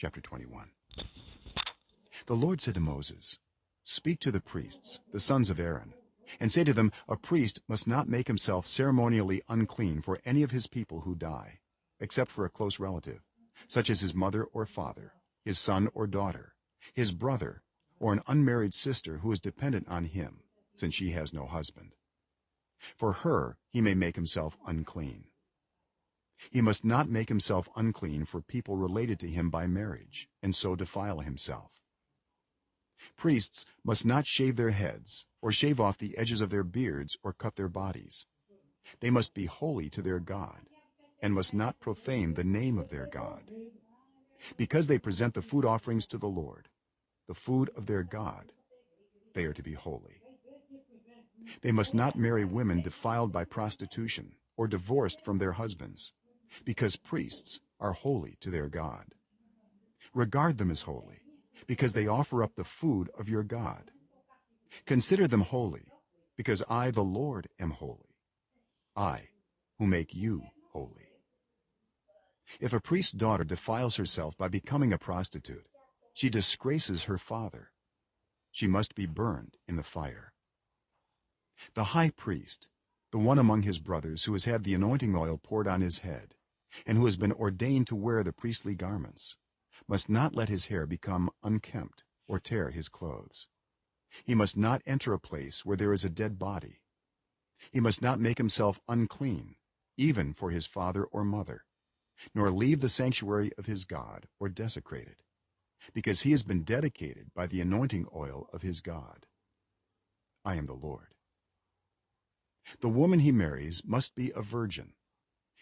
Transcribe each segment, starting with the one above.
Chapter 21. The Lord said to Moses, "Speak to the priests, the sons of Aaron, and say to them, a priest must not make himself ceremonially unclean for any of his people who die, except for a close relative, such as his mother or father, his son or daughter, his brother, or an unmarried sister who is dependent on him, since she has no husband. For her he may make himself unclean. He must not make himself unclean for people related to him by marriage, and so defile himself. Priests must not shave their heads, or shave off the edges of their beards, or cut their bodies. They must be holy to their God, and must not profane the name of their God. Because they present the food offerings to the Lord, the food of their God, they are to be holy. They must not marry women defiled by prostitution, or divorced from their husbands, because priests are holy to their God. Regard them as holy, because they offer up the food of your God. Consider them holy, because I, the Lord, am holy, I, who make you holy. If a priest's daughter defiles herself by becoming a prostitute, she disgraces her father. She must be burned in the fire. The high priest, the one among his brothers who has had the anointing oil poured on his head, and who has been ordained to wear the priestly garments, must not let his hair become unkempt or tear his clothes. He must not enter a place where there is a dead body. He must not make himself unclean, even for his father or mother, nor leave the sanctuary of his God or desecrate it, because he has been dedicated by the anointing oil of his God. I am the Lord. The woman he marries must be a virgin.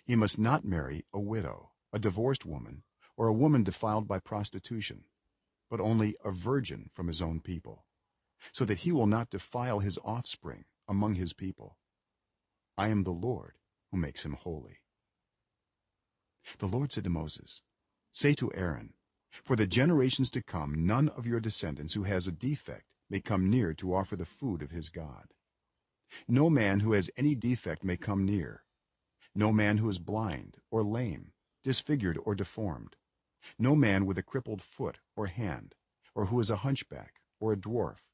He must not marry a widow, a divorced woman, or a woman defiled by prostitution, but only a virgin from his own people, so that he will not defile his offspring among his people. I am the Lord who makes him holy. The Lord said to Moses, "Say to Aaron, for the generations to come none of your descendants who has a defect may come near to offer the food of his God. No man who has any defect may come near, no man who is blind or lame, disfigured or deformed, no man with a crippled foot or hand, or who is a hunchback or a dwarf,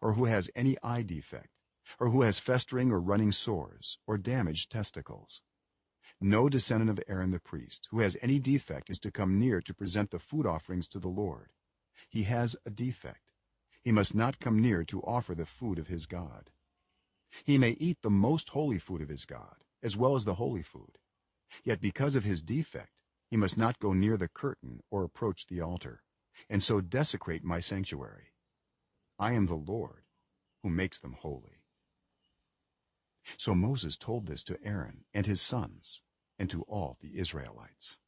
or who has any eye defect, or who has festering or running sores or damaged testicles. No descendant of Aaron the priest who has any defect is to come near to present the food offerings to the Lord. He has a defect. He must not come near to offer the food of his God. He may eat the most holy food of his God, as well as the holy food. Yet because of his defect, he must not go near the curtain or approach the altar, and so desecrate my sanctuary. I am the Lord who makes them holy." So Moses told this to Aaron and his sons and to all the Israelites.